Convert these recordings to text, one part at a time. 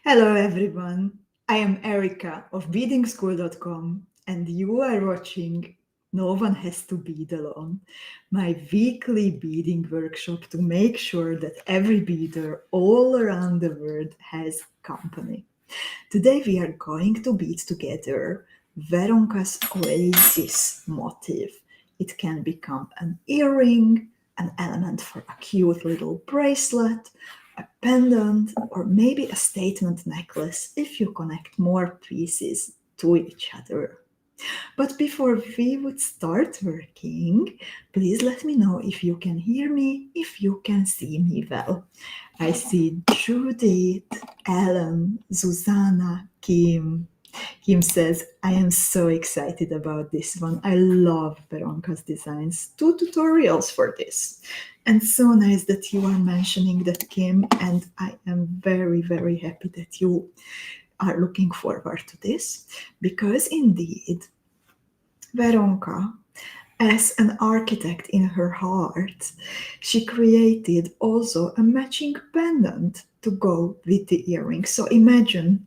Hello everyone, I am Erika of beadingschool.com and you are watching No One Has to Bead Alone, my weekly beading workshop to make sure that every beader all around the world has company. Today we are going to bead together Veronka's OASIS motif. It can become an earring, an element for a cute little bracelet, a pendant, or maybe a statement necklace if you connect more pieces to each other. But before we would start working, please let me know if you can hear me, if you can see me well. I see Judith, Ellen, Susanna, Kim. Kim says, I am so excited about this one. I love Veronka's designs. 2 tutorials for this. And so nice that you are mentioning that, Kim. And I am very, very happy that you are looking forward to this. Because indeed, Veronka, as an architect in her heart, she created also a matching pendant to go with the earrings. So imagine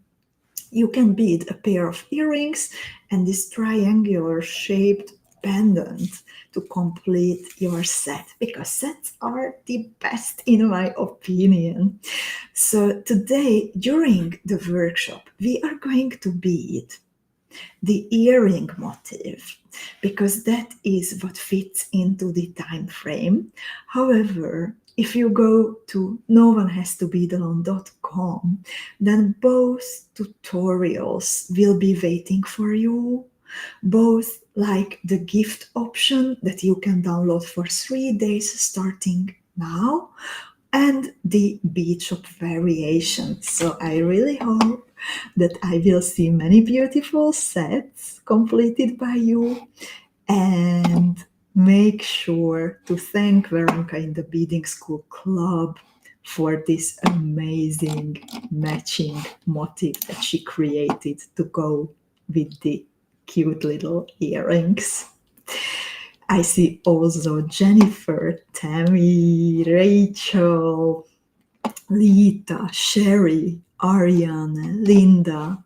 you can bead a pair of earrings and this triangular shaped pendant to complete your set, because sets are the best in my opinion. So today during the workshop we are going to bead the earring motif because that is what fits into the time frame. However, if you go to noonehastobedalone.com, then both tutorials will be waiting for you, both like the gift option that you can download for 3 days starting now, and the bead shop variation. So I really hope that I will see many beautiful sets completed by you, and make sure to thank Veronka in the Beading School Club for this amazing matching motif that she created to go with the cute little earrings. I see also Jennifer, Tammy, Rachel, Lita, Sherry, Ariane, Linda.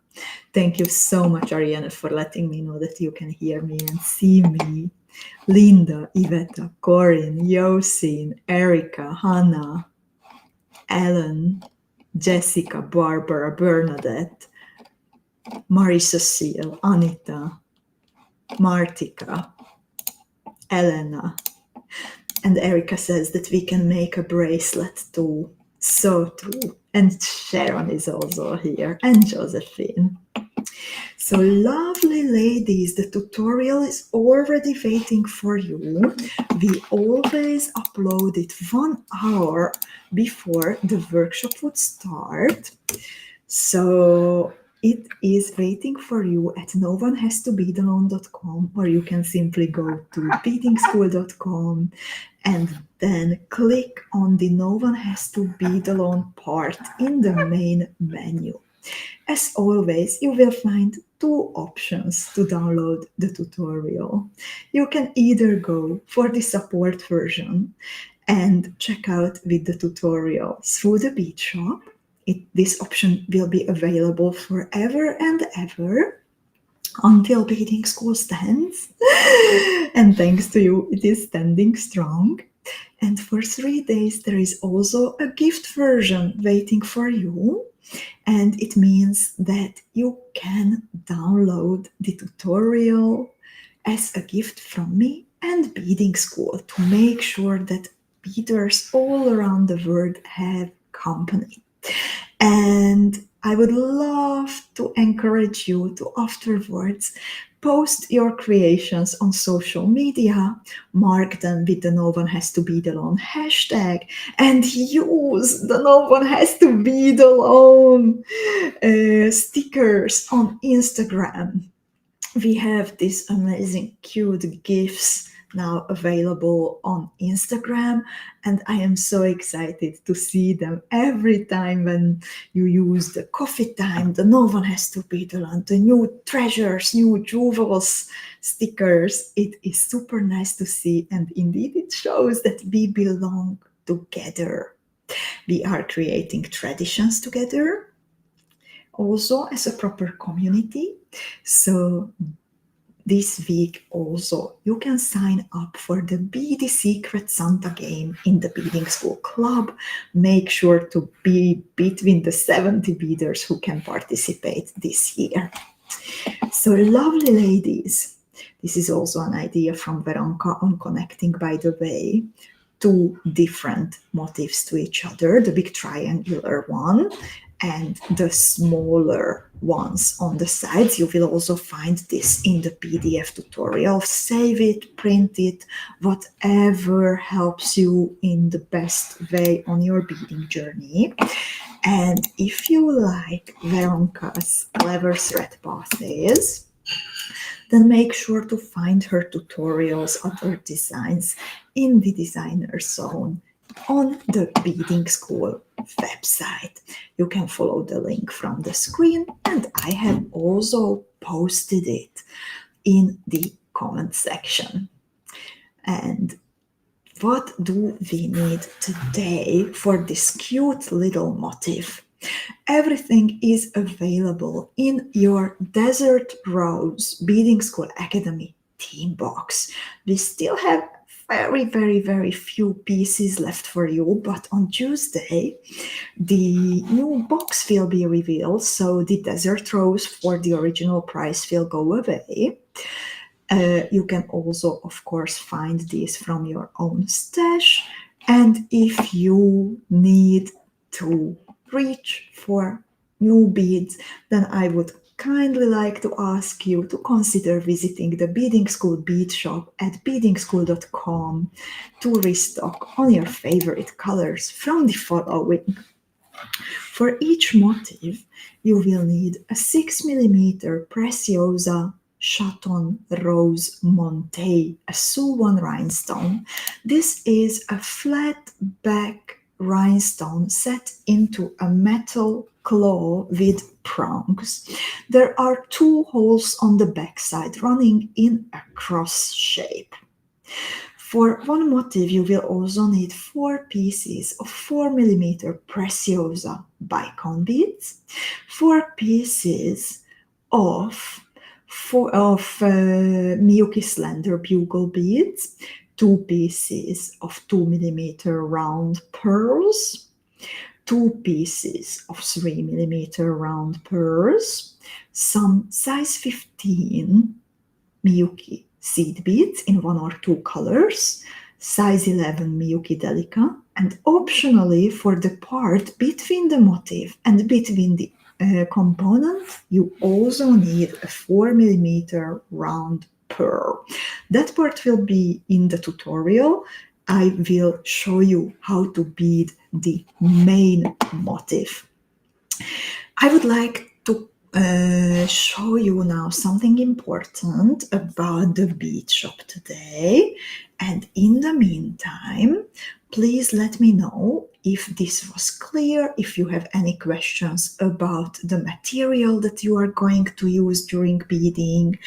Thank you so much, Ariane, for letting me know that you can hear me and see me. Linda, Iveta, Corinne, Yosin, Erika, Hannah, Ellen, Jessica, Barbara, Bernadette, Marie-Cecile, Anita, Martika, Elena. And Erika says that we can make a bracelet too. So true. And Sharon is also here, and Josephine. So lovely ladies, the tutorial is already waiting for you. We always upload it 1 hour before the workshop would start. So it is waiting for you at noonehastobedalone.com, or you can simply go to beadingschool.com and then click on the No One Has to Bead Alone part in the main menu. As always, you will find 2 options to download the tutorial. You can either go for the support version and check out with the tutorial through the bead shop. This option will be available forever and ever until beading school stands. And thanks to you, it is standing strong. And for 3 days, there is also a gift version waiting for you. And it means that you can download the tutorial as a gift from me and Beading School to make sure that beaders all around the world have company. And I would love to encourage you to afterwards post your creations on social media, mark them with the No One Has to Bead Alone hashtag, and use the No One Has to Bead Alone stickers on Instagram. We have these amazing cute gifs now available on Instagram, and I am so excited to see them every time when you use the coffee time, the No One Has to Bead Alone, the new treasures, new jewels stickers. It is super nice to see, and indeed it shows that we belong together. We are creating traditions together, also as a proper community. So this week also you can sign up for the Beady Secret Santa game in the Beading School Club. Make sure to be between the 70 beaders who can participate this year. So lovely ladies, this is also an idea from Veronka on connecting, by the way, two different motifs to each other, the big triangular one and the smaller ones on the sides. You will also find this in the PDF tutorial. Save it, print it, whatever helps you in the best way on your beading journey. And if you like Veronka's clever thread passes, then make sure to find her tutorials, other designs in the designer zone on the Beading School website. You can follow the link from the screen, and I have also posted it in the comment section. And what do we need today for this cute little motif? Everything is available in your Desert Rose Beading School Academy theme box. We still have very few pieces left for you, but on Tuesday the new box will be revealed, so the Desert Rose for the original price will go away. You can also, of course, find these from your own stash, and if you need to reach for new beads, then I would kindly like to ask you to consider visiting the Beading School bead shop at beadingschool.com to restock on your favorite colors from the following. For each motif, you will need a 6mm Preciosa Chaton Rose Monte, a Suwon rhinestone. This is a flat back rhinestone set into a metal claw with prongs. There are 2 holes on the backside running in a cross shape. For one motif, you will also need 4 pieces of 4mm Preciosa bicone beads, 4 pieces of Miyuki Slender Bugle beads, 2 pieces of 2mm round pearls, 2 pieces of 3mm round pearls, some size 15 Miyuki seed beads in 1 or 2 colors, size 11 Miyuki Delica, and optionally for the part between the motif and between the component, you also need a 4mm round pearl. That part will be in the tutorial. I will show you how to bead the main motif. I would like to show you now something important about the bead shop today, and in the meantime, please let me know if this was clear, if you have any questions about the material that you are going to use during beading,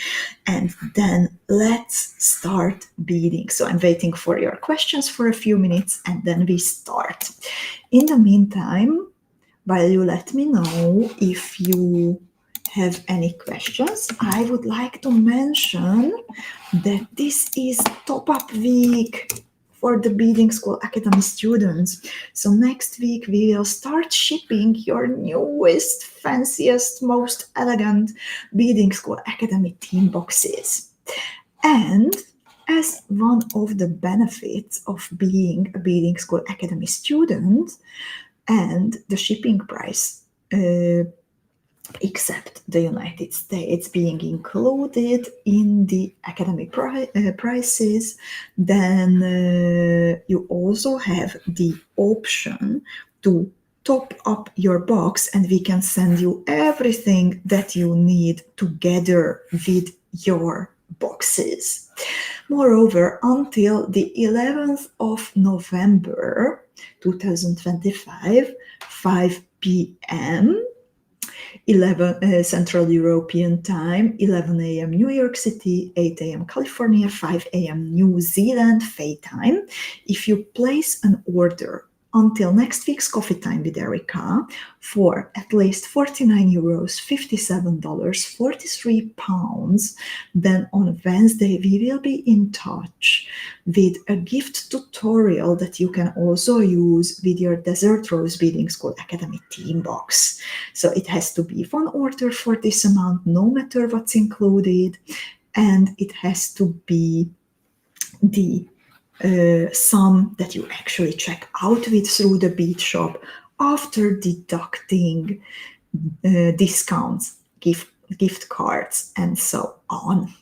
and then let's start beading. So I'm waiting for your questions for a few minutes and then we start. In the meantime, while you let me know if you have any questions, I would like to mention that this is top-up week for the Beading School Academy students. So next week we will start shipping your newest, fanciest, most elegant Beading School Academy theme boxes. And as one of the benefits of being a Beading School Academy student, and the shipping price, except the United States, being included in the academy prices, then you also have the option to top up your box, and we can send you everything that you need together with your boxes. Moreover, until the 11th of November 2025, 5 p.m. Central European Time, 11 a.m. New York City, 8 a.m. California, 5 a.m. New Zealand Faye Time. If you place an order until next week's Coffee Time with Erika for at least €49, $57, 43 pounds. Then on Wednesday, we will be in touch with a gift tutorial that you can also use with your Desert Rose Beading School Academy team box. So it has to be one order for this amount, no matter what's included, and it has to be the sum that you actually check out with through the bead shop after deducting discounts, gift cards, and so on.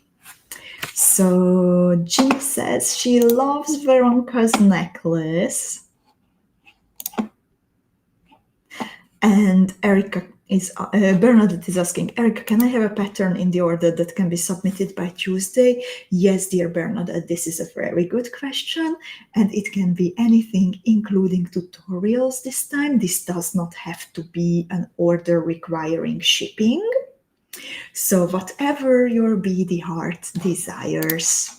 So Ginny says she loves Veronka's necklace. And Erika is, Bernadette is asking, Erika, can I have a pattern in the order that can be submitted by Tuesday? Yes, dear Bernadette, this is a very good question, and it can be anything, including tutorials this time. This does not have to be an order requiring shipping. So whatever your beady heart desires.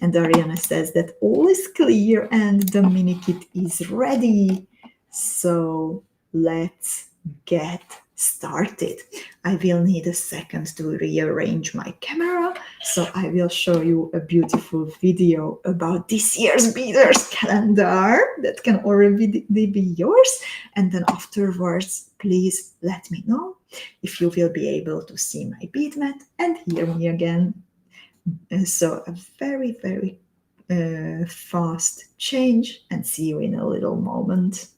And Ariana says that all is clear and the mini kit is ready. So let's get started. I will need a second to rearrange my camera, so I will show you a beautiful video about this year's Beaders calendar that can already be yours. And then afterwards, please let me know if you will be able to see my bead mat and hear me again. So a very, very fast change, and see you in a little moment.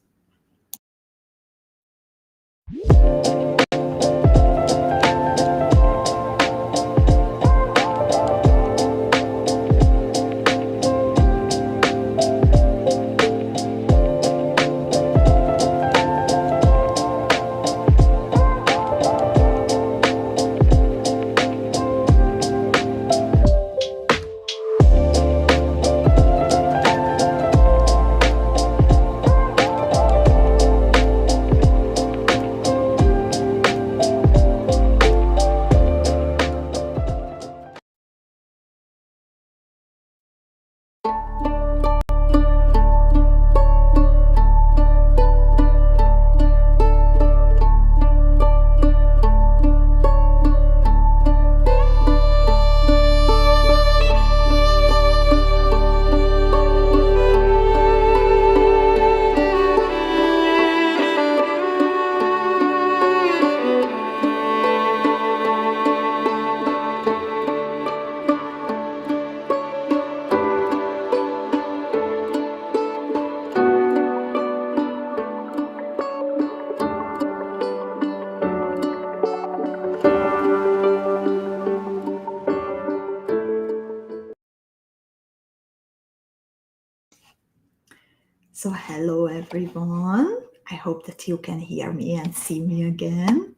So hello everyone, I hope that you can hear me and see me again.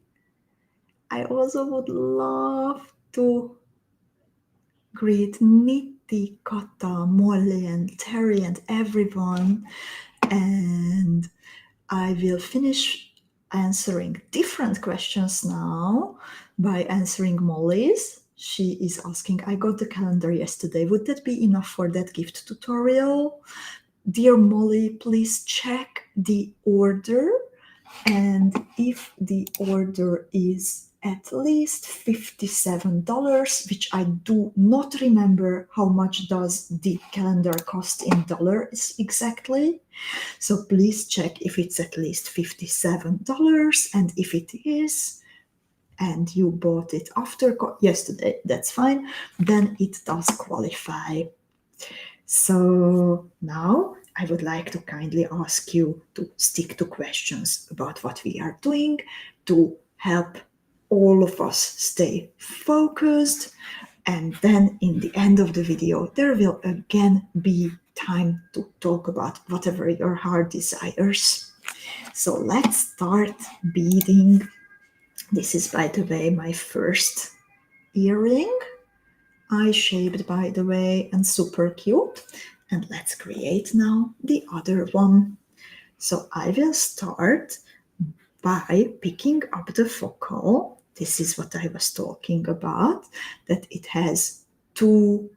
I also would love to greet Niti, Kata, Molly and Terry and everyone, and I will finish answering different questions now by answering Molly's. She is asking, I got the calendar yesterday, would that be enough for that gift tutorial? Dear Molly, please check the order, and if the order is at least $57, which I do not remember how much does the calendar cost in dollars exactly, so please check if it's at least $57, and if it is, and you bought it after yesterday, that's fine, then it does qualify. So now I would like to kindly ask you to stick to questions about what we are doing to help all of us stay focused. And then in the end of the video, there will again be time to talk about whatever your heart desires. So let's start beading. This is, by the way, my first earring. Eye-shaped, by the way, and super cute. And let's create now the other one. So I will start by picking up the focal. This is what I was talking about, that it has two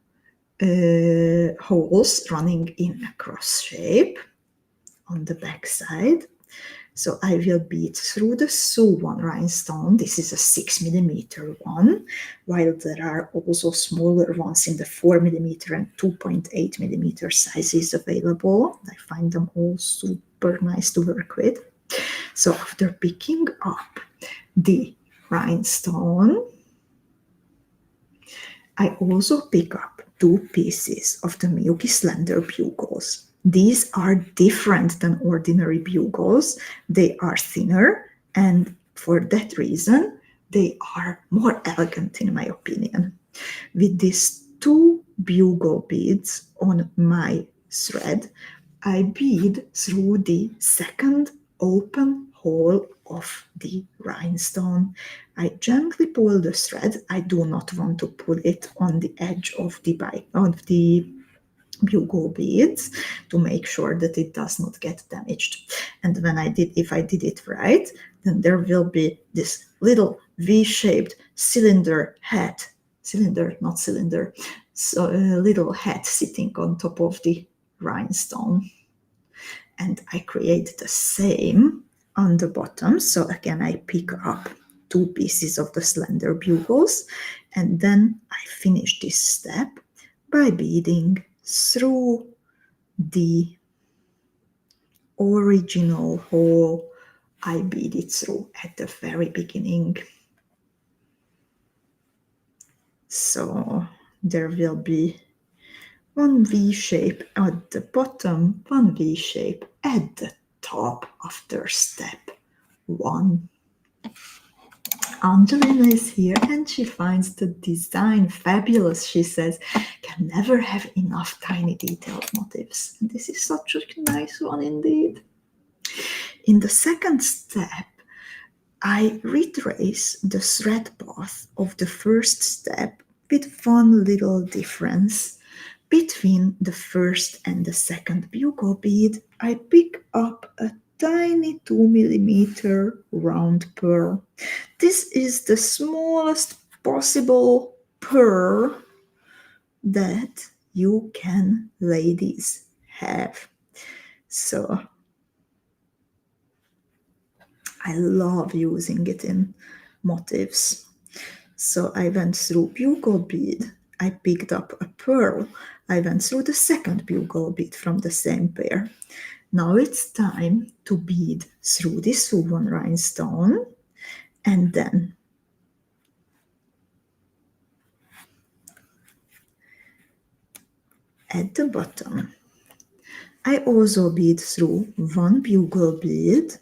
holes running in a cross shape. on the back side. So I will bead through the 𝐂 rhinestone. This is a 6mm one, while there are also smaller ones in the 4mm and 2.8mm sizes available. I find them all super nice to work with. So after picking up the rhinestone, I also pick up 2 pieces of the Miyuki Slender bugles. These are different than ordinary bugles. They are thinner, and for that reason, they are more elegant in my opinion. With these 2 bugle beads on my thread, I bead through the second open hole of the rhinestone. I gently pull the thread. I do not want to pull it on the edge of the bugle beads to make sure that it does not get damaged. And if I did it right, then there will be this little V-shaped cylinder, not cylinder, so a little hat sitting on top of the rhinestone. And I create the same on the bottom. So again, I pick up 2 pieces of the slender bugles, and then I finish this step by beading through the original hole I beaded through at the very beginning. So there will be one V shape at the bottom, one V shape at the top after step 1. Angelina is here and she finds the design fabulous. She says, can never have enough tiny detailed motifs. And this is such a nice one indeed. In the second step, I retrace the thread path of the first step with one little difference. Between the first and the second bugle bead, I pick up a tiny 2mm round pearl. This is the smallest possible pearl that you can, ladies, have. So I love using it in motifs. So I went through bugle bead, I picked up a pearl, I went through the second bugle bead from the same pair. Now it's time to bead through this 𝐂 rhinestone, and then at the bottom I also bead through 1 bugle bead.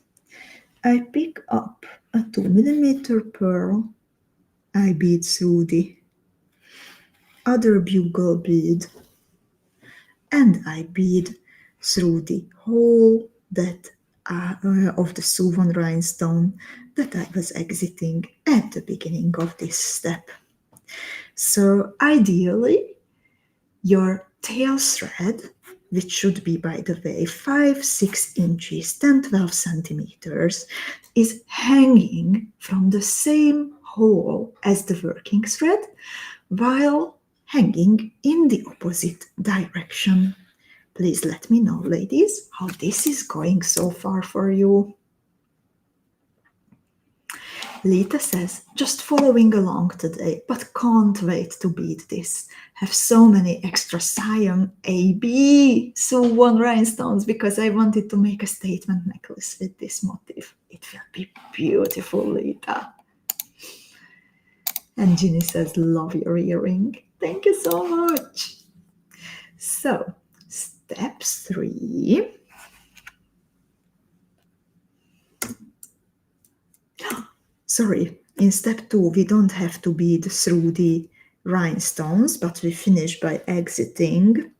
I pick up a 2mm pearl, I bead through the other bugle bead, and I bead through the hole that of the 𝐂 rhinestone that I was exiting at the beginning of this step. So ideally, your tail thread, which should be, by the way, 5-6 inches, 10-12 centimeters, is hanging from the same hole as the working thread, while hanging in the opposite direction. Please let me know, ladies, how this is going so far for you. Lita says, just following along today, but can't wait to bead this. Have so many extra cyan AB 𝐂 rhinestones because I wanted to make a statement necklace with this motif. It will be beautiful, Lita. And Ginny says, love your earring. Thank you so much. So, step 3. Sorry, in step 2, we don't have to bead through the rhinestones, but we finish by exiting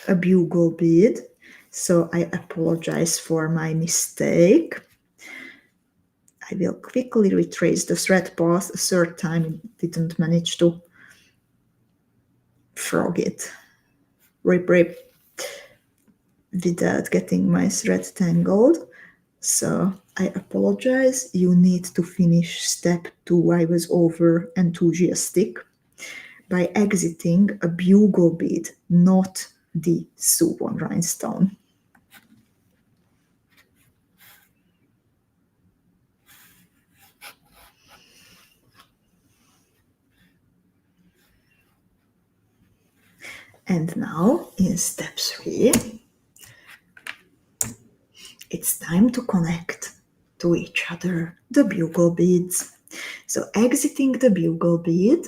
a bugle bead. So I apologize for my mistake. I will quickly retrace the thread path a third time. It didn't manage to frog it. Rip, rip, without getting my thread tangled. So I apologize. You need to finish step 2. I was over enthusiastic by exiting a bugle bead, not the suwon rhinestone. And now in step 3, it's time to connect to each other the bugle beads. So exiting the bugle bead,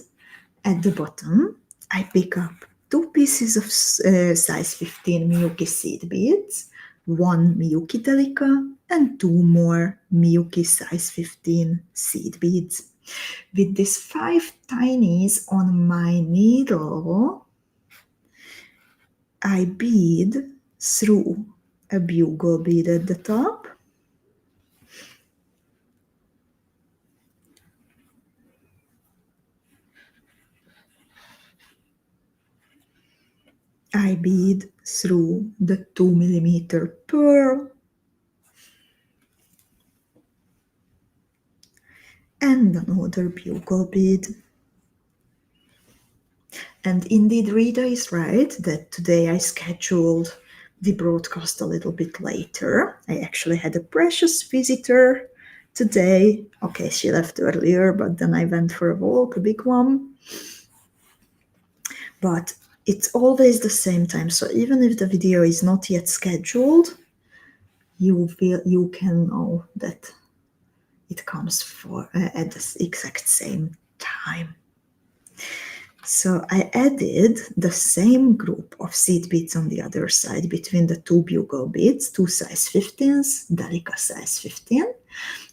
at the bottom, I pick up 2 pieces of size 15 Miyuki seed beads, 1 Miyuki delica, and 2 more Miyuki size 15 seed beads. With these 5 tinies on my needle, I bead through a bugle bead at the top, I bead through the 2mm pearl, and another bugle bead. And indeed, Rita is right that today I scheduled the broadcast a little bit later. I actually had a precious visitor today. Okay, she left earlier, but then I went for a walk, a big one. But it's always the same time. So even if the video is not yet scheduled, you can know that it comes at the exact same time. So I added the same group of seed beads on the other side between the 2 bugle beads, 2 size 15s, delica size 15.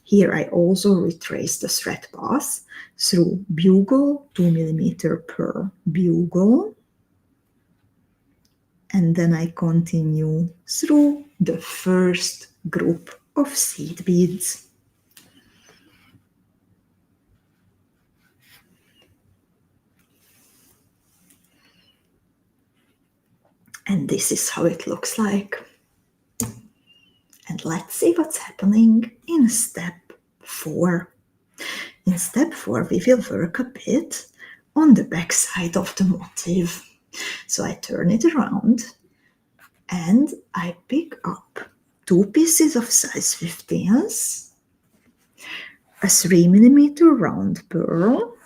Here I also retrace the thread path through bugle, 2mm per bugle, and then I continue through the first group of seed beads. And this is how it looks like. And let's see what's happening in step 4. In step 4, we will work a bit on the back side of the motif. So I turn it around and I pick up 2 pieces of size 15s, a 3mm round pearl,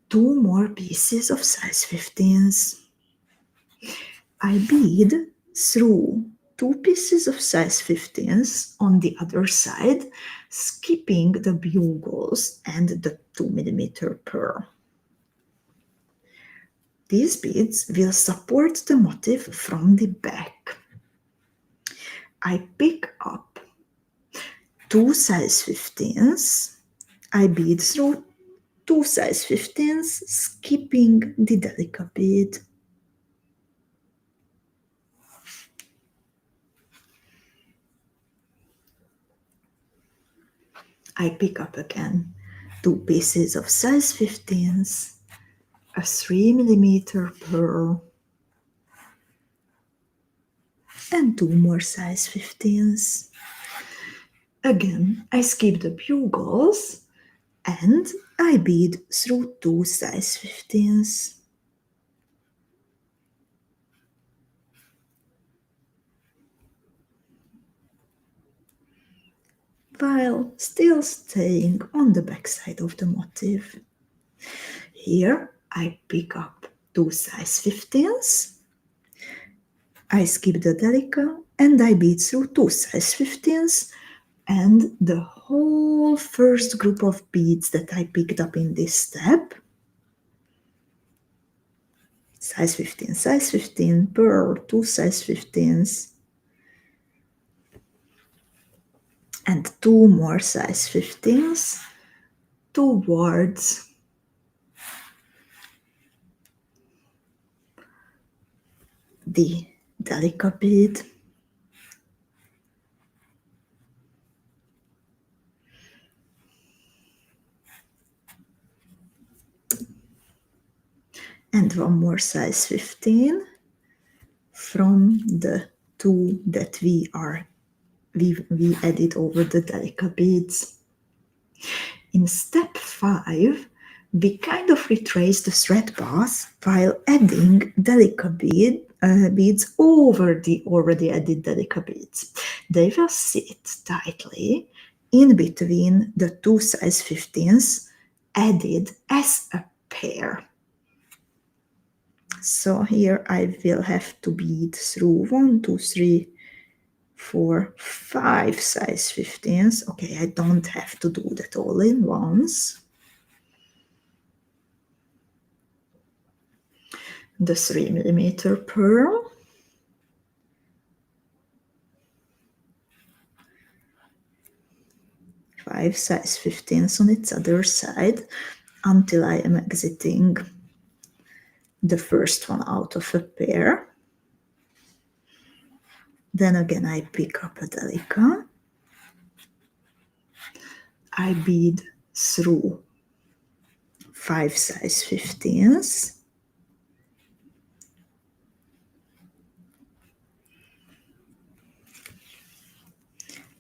2 more pieces of size 15s. I bead through 2 pieces of size 15s on the other side, skipping the bugles and the 2mm pearl. These beads will support the motif from the back. I pick up 2 size 15s. I bead through 2 size 15s, skipping the delica bead. I pick up again 2 pieces of size 15s, a 3mm pearl, and 2 more size 15s. Again, I skip the bugles and I bead through 2 size 15s. While still staying on the back side of the motif. Here I pick up 2 size 15s, I skip the delica and I bead through 2 size 15s and the whole first group of beads that I picked up in this step. Size 15, pearl, 2 size 15s, and 2 more size 15s towards the delica bead. And 1 more size 15 from the 2 that we added over the delica beads. In step 5, we kind of retrace the thread path while adding delicate beads over the already added delicate beads. They will sit tightly in between the two size 15s added as a pair. So here I will have to bead through 1, 2, 3, 4, 5 size 15s. Okay, I don't have to do that all in once. The 3mm pearl. Five size 15s on its other side until I am exiting the first one out of a pair. Then again I pick up a delica. I bead through 5 size 15s.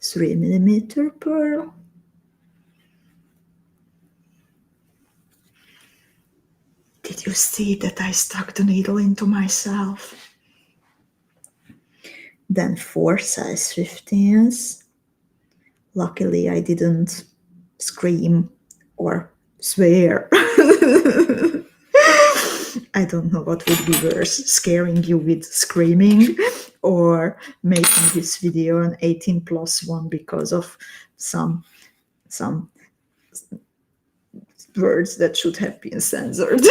Three-millimeter pearl. Did you see that I stuck the needle into myself? Then 4 size 15s. Luckily I didn't scream or swear. I don't know what would be worse, scaring you with screaming or making this video an 18+1 because of some words that should have been censored.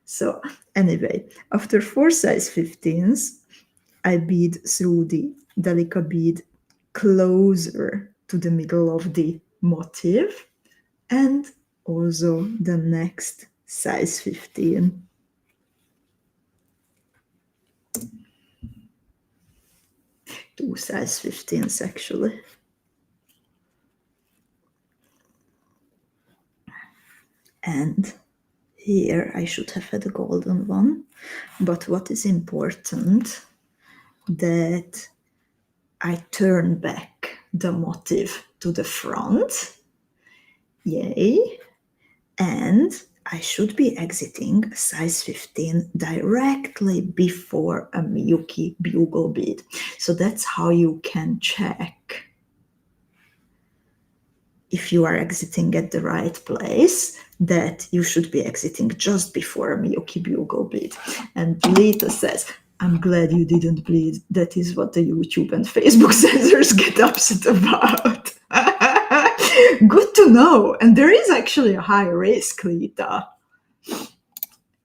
So anyway, after 4 size 15s, I bead through the delicate bead closer to the middle of the motif and also the next size 15. Two size 15s actually. And here I should have had a golden one, but what is important that I turn back the motif to the front, yay, and I should be exiting size 15 directly before a Miyuki bugle bead. So that's how you can check if you are exiting at the right place, that you should be exiting just before a Miyuki bugle bead. And Lita says, I'm glad you didn't bleed. That is what the YouTube and Facebook censors get upset about. Good to know. And there is actually a high risk, Lita.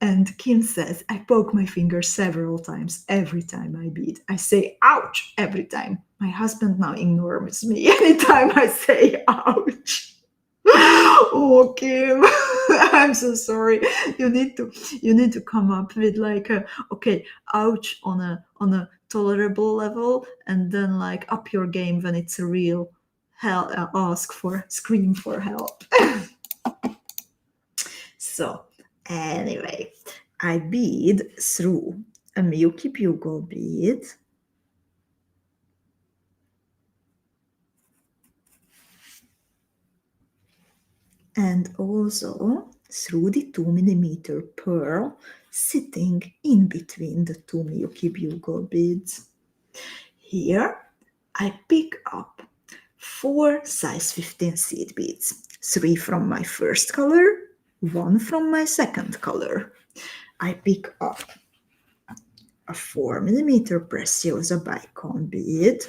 And Kim says, I poke my finger several times every time I bead. I say, ouch, every time. My husband now ignores me anytime I say, ouch. Oh, Kim, I'm so sorry. You need to come up with like a, okay, ouch on a tolerable level, and then like up your game when it's a real hell, scream for help. So anyway, I bead through a Miyuki bugle bead, and also through the 2mm pearl sitting in between the two Miyuki bugle beads. Here I pick up 4 size 15 seed beads, 3 from my first color, 1 from my second color. I pick up a 4mm Preciosa bicone bead.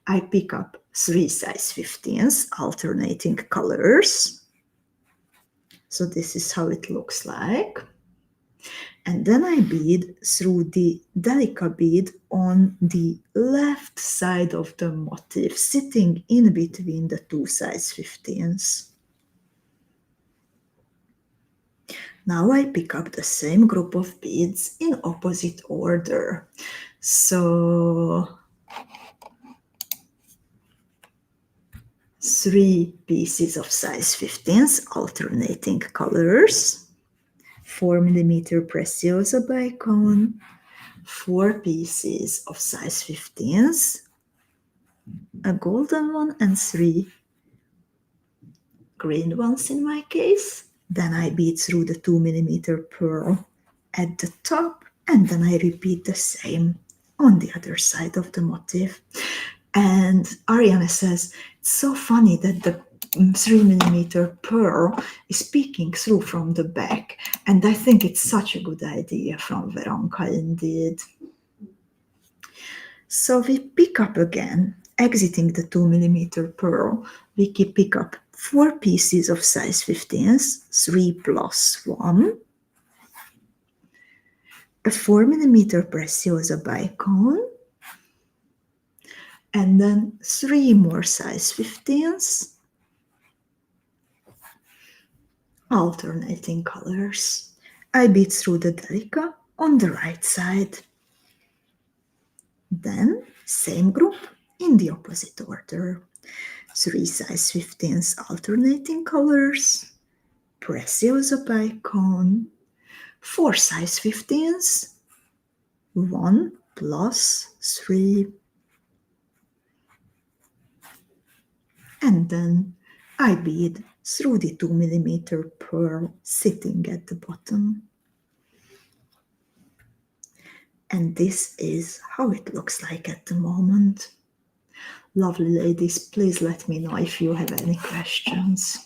I pick up 3 size 15s, alternating colors. So this is how it looks like. And then I bead through the delicate bead on the left side of the motif, sitting in between the 2 size 15s. Now I pick up the same group of beads in opposite order. So 3 pieces of size 15s, alternating colors, 4mm Preciosa bicone, 4 pieces of size 15s, a golden one, and 3 green ones in my case. Then I bead through the 2mm pearl at the top, and then I repeat the same on the other side of the motif. And Ariane says, it's so funny that the 3mm pearl is peeking through from the back. And I think it's such a good idea from Veronka indeed. So we pick up again, exiting the 2mm pearl, we pick up 4 pieces of size 15s, 3 plus 1, a 4mm Preciosa bicone, and then 3 more size 15s, alternating colors. I bead through the delica on the right side. Then, same group in the opposite order. 3 size 15s alternating colors, Preciosa bicone, 4 size 15s, 1 plus 3, and then I bead through the 2mm pearl sitting at the bottom. And this is how it looks like at the moment. Lovely ladies, please let me know if you have any questions.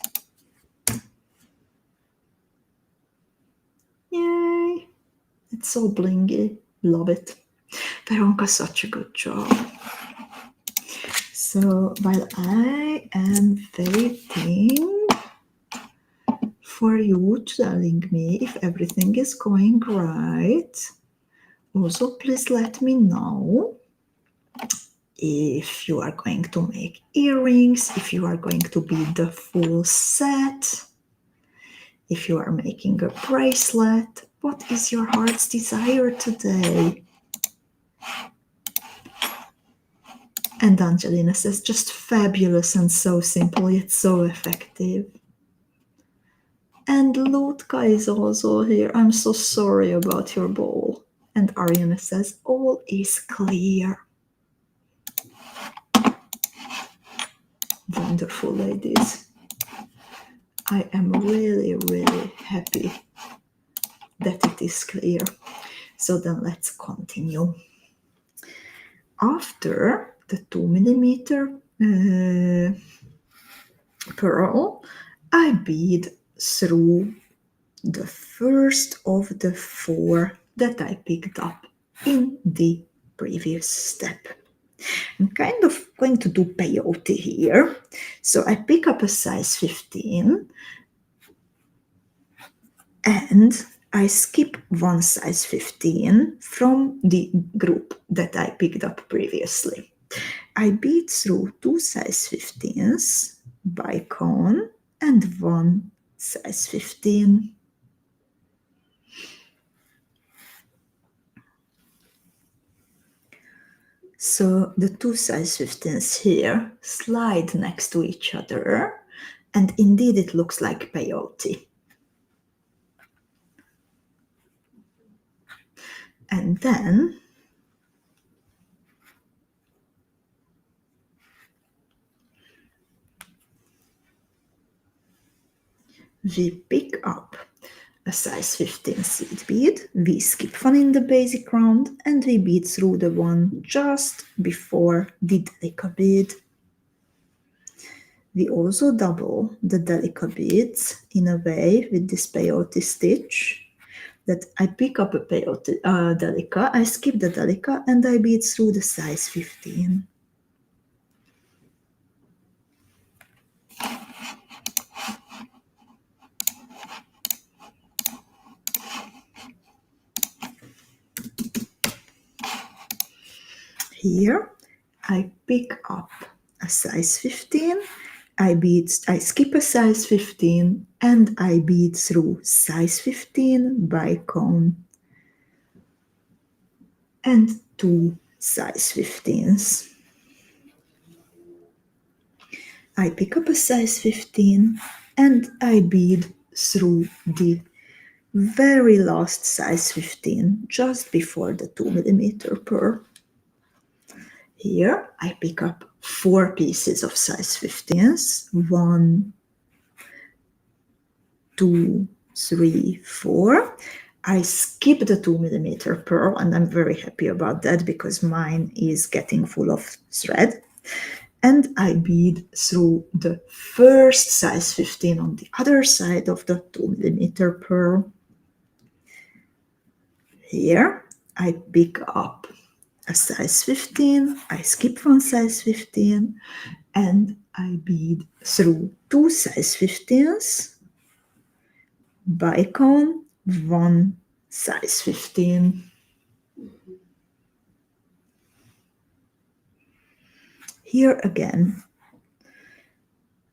Yay! It's so blingy. Love it. Veronka, such a good job. So while I am waiting for you telling me if everything is going right, also please let me know if you are going to make earrings, if you are going to be the full set, if you are making a bracelet. What is your heart's desire today? And Angelina says, just fabulous and so simple, yet so effective. And Lutka is also here. I'm so sorry about your bowl. And Ariana says, all is clear. Wonderful, ladies. I am really, really happy that it is clear. So then let's continue. After the 2mm pearl, I bead through the first of the 4 that I picked up in the previous step. I'm kind of going to do peyote here. So I pick up a size 15 and I skip 1 size 15 from the group that I picked up previously. I bead through 2 size 15s, bicone, and 1 size 15. So the 2 size 15s here slide next to each other, and indeed it looks like peyote. And then we pick up a size 15 seed bead, we skip one in the basic round, and we bead through the one just before the delica bead. We also double the delica beads in a way with this peyote stitch that I pick up a peyote delica, I skip the delica, and I bead through the size 15. Here, I pick up a size 15, I skip a size 15, and I bead through size 15 bicone and 2 size 15s. I pick up a size 15 and I bead through the very last size 15 just before the 2mm pearl. Here I pick up 4 pieces of size 15s, 1, 2, 3, 4. I skip the 2mm pearl, and I'm very happy about that because mine is getting full of thread. And I bead through the first size 15 on the other side of the 2mm pearl. Here I pick up a size 15, I skip one size 15, and I bead through 2 size 15s, bicone, 1 size 15. Here again,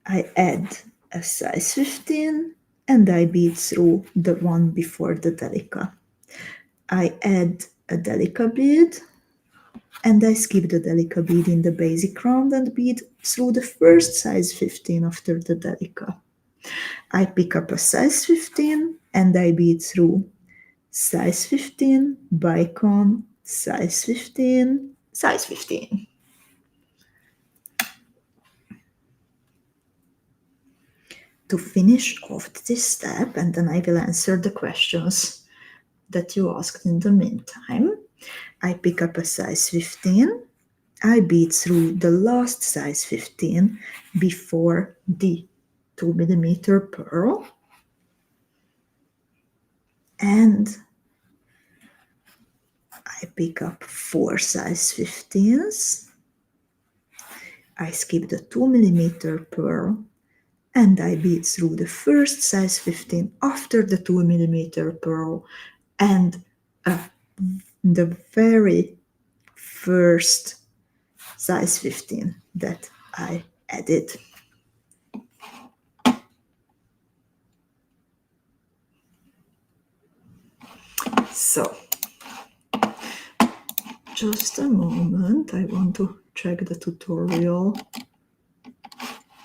I add a size 15 and I bead through the one before the delica. I add a delica bead and I skip the delica bead in the basic round and bead through the first size 15 after the delica. I pick up a size 15 and I bead through size 15, bicone, size 15, size 15. To finish off this step, and then I will answer the questions that you asked in the meantime, I pick up a size 15, I bead through the last size 15 before the 2mm pearl, and I pick up 4 size 15s, I skip the 2mm pearl, and I bead through the first size 15 after the 2mm pearl and the very first size 15 that I added. So, just a moment, I want to check the tutorial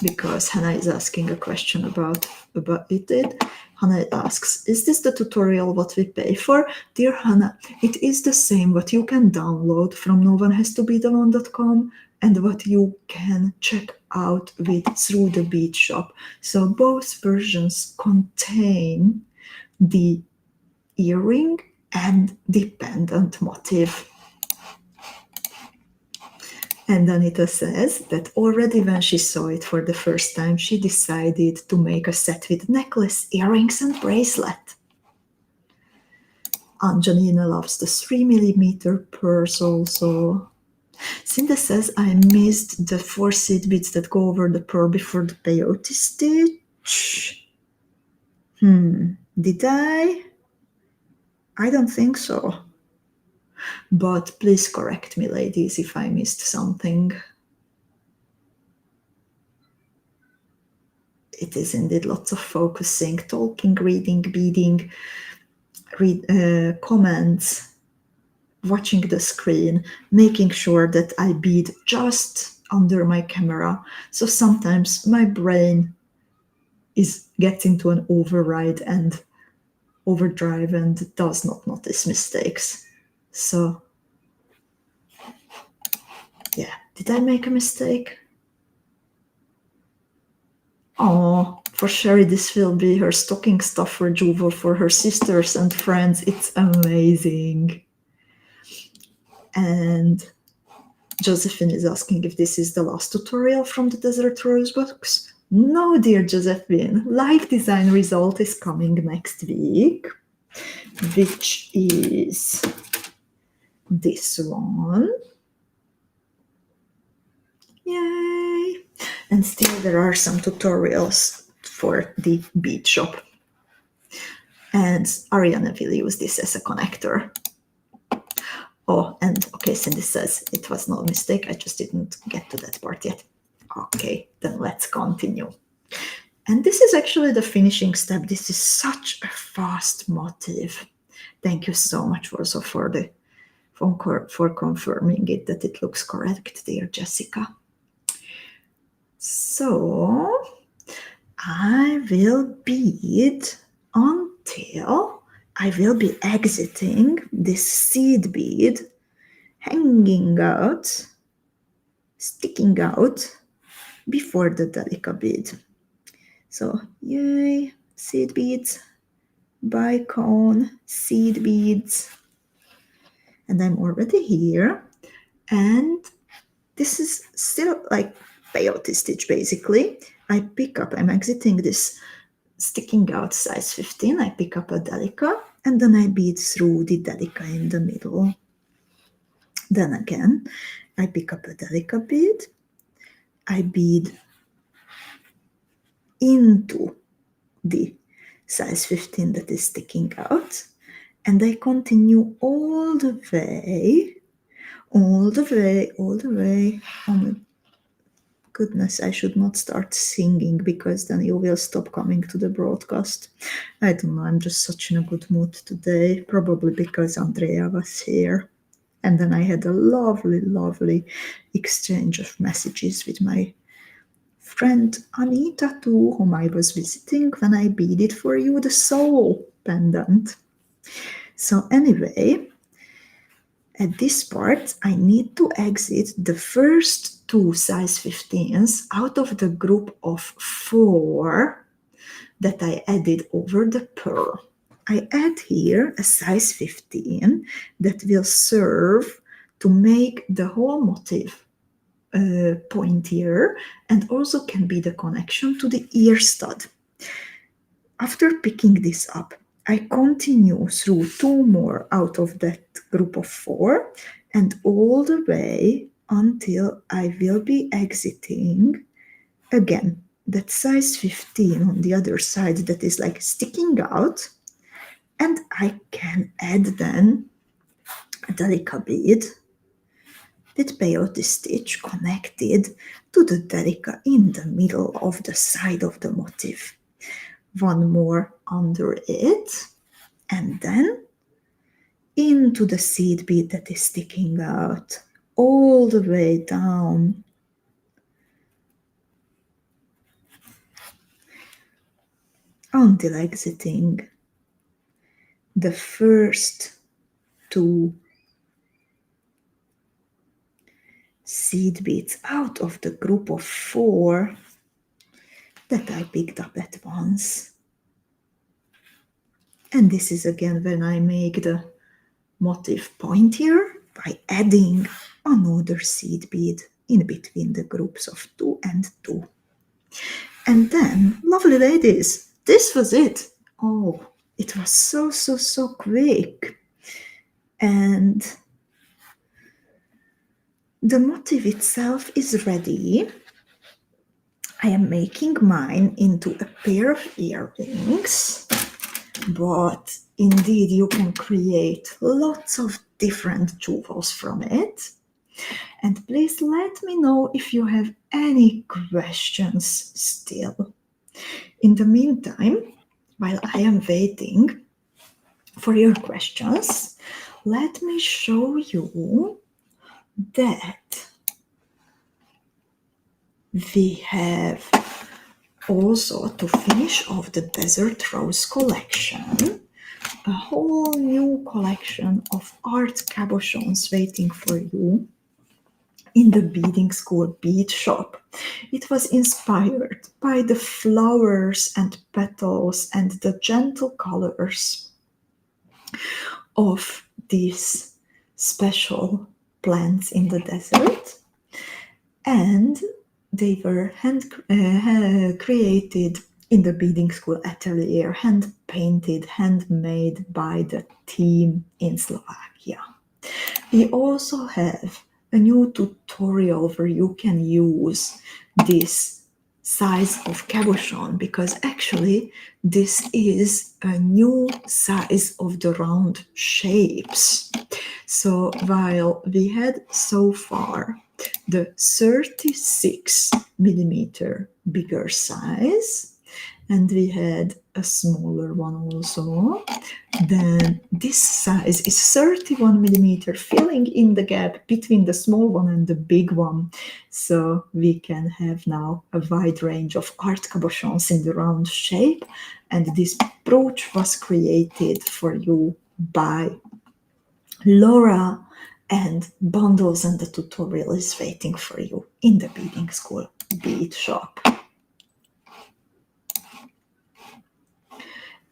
because Hannah is asking a question about it. Hannah asks, is this the tutorial what we pay for? Dear Hannah, it is the same what you can download from noonehasToBeAlone.com and what you can check out through the bead shop. So both versions contain the earring and the pendant motif. And Anita says that already when she saw it for the first time, she decided to make a set with necklace, earrings, and bracelet. Angelina loves the 3mm pearls also. Cindy says, I missed the 4 seed beads that go over the pearl before the peyote stitch. Did I? I don't think so. But please correct me, ladies, if I missed something. It is indeed lots of focusing, talking, reading, beading, comments, watching the screen, making sure that I bead just under my camera. So sometimes my brain gets into an override and overdrive and does not notice mistakes. So, yeah, did I make a mistake? Oh, for Sherry, this will be her stocking stuffer jewel for her sisters and friends. It's amazing. And Josephine is asking if this is the last tutorial from the Desert Rose box. No, dear Josephine, live design result is coming next week, which is this one. Yay! And still there are some tutorials for the bead shop. And Ariana will use this as a connector. Oh, and okay, Cindy says it was no mistake. I just didn't get to that part yet. Okay, then let's continue. And this is actually the finishing step. This is such a fast motif. Thank you so much also for confirming it that it looks correct, dear Jessica. So I will bead until I will be exiting this seed bead, hanging out, sticking out before the delica bead. So yay, seed beads, bicone, seed beads, and I'm already here. And this is still like peyote stitch basically. I'm exiting this sticking out size 15, I pick up a delica and then I bead through the delica in the middle. Then again, I pick up a delica bead, I bead into the size 15 that is sticking out, and I continue all the way. Oh my goodness, I should not start singing because then you will stop coming to the broadcast. I don't know, I'm just such in a good mood today, probably because Andrea was here. And then I had a lovely exchange of messages with my friend Anita too, whom I was visiting when I beaded for you the soul pendant. So anyway, at this part, I need to exit the first two size 15s out of the group of 4 that I added over the pearl. I add here a size 15 that will serve to make the whole motif pointier and also can be the connection to the ear stud. After picking this up, I continue through 2 more out of that group of 4 and all the way until I will be exiting again that size 15 on the other side that is like sticking out, and I can add then a delica bead with peyote stitch connected to the delica in the middle of the side of the motif. 1 more under it, and then into the seed bead that is sticking out all the way down until exiting the first 2 seed beads out of the group of 4 that I picked up at once. And this is again when I make the motif pointier by adding another seed bead in between the groups of 2 and 2. And then, lovely ladies, this was it. Oh, it was so quick. And the motif itself is ready. I am making mine into a pair of earrings, but indeed you can create lots of different jewels from it. And please let me know if you have any questions still. In the meantime, while I am waiting for your questions, let me show you that we have also, to finish off the Desert Rose collection, a whole new collection of art cabochons waiting for you in the Beading School bead shop. It was inspired by the flowers and petals and the gentle colors of these special plants in the desert, and they were created in the Beading School atelier, hand painted, handmade by the team in Slovakia. We also have a new tutorial where you can use this size of cabochon, because actually this is a new size of the round shapes. So while we had so far the 36 millimeter bigger size, and we had a smaller one also, then this size is 31 millimeter, filling in the gap between the small one and the big one. So we can have now a wide range of art cabochons in the round shape, and this brooch was created for you by Laura, and bundles and the tutorial is waiting for you in the Beading School bead shop.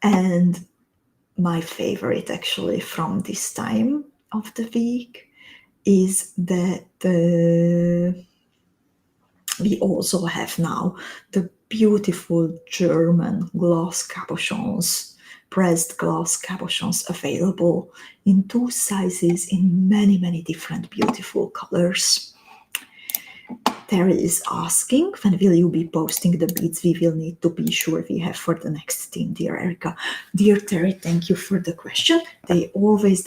And my favorite actually from this time of the week is that we also have now the beautiful German glass cabochons, pressed glass cabochons available in 2 sizes in many, many different beautiful colors. Terry is asking, when will you be posting the beads we will need to be sure we have for the next theme, dear Erika? Dear Terry, thank you for the question. The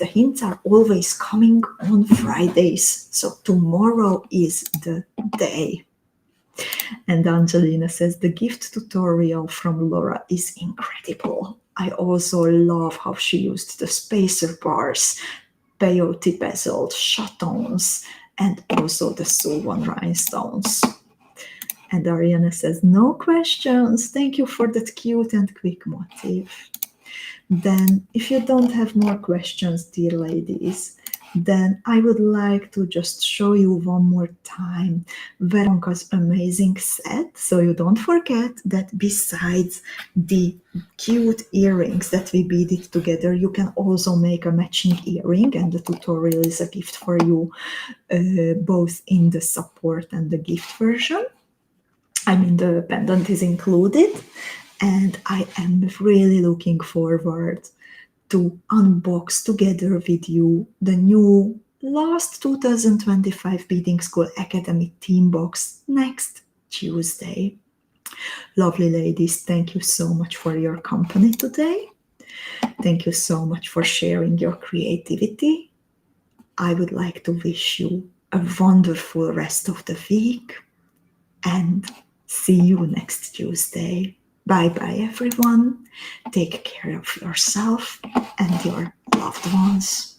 hints are always coming on Fridays. So tomorrow is the day. And Angelina says, the gift tutorial from Laura is incredible. I also love how she used the spacer bars, peyote bezeled chatons, and also the Suwon rhinestones. And Ariana says, no questions. Thank you for that cute and quick motif. Then, if you don't have more questions, dear ladies, then I would like to just show you one more time Veronka's amazing set. So you don't forget that besides the cute earrings that we beaded together, you can also make a matching earring, and the tutorial is a gift for you, both in the support and the gift version. I mean, the pendant is included, and I am really looking forward to unbox together with you the new last 2025 Beadingschool Academy theme box next Tuesday. Lovely ladies, thank you so much for your company today. Thank you so much for sharing your creativity. I would like to wish you a wonderful rest of the week and see you next Tuesday. Bye-bye, everyone. Take care of yourself and your loved ones.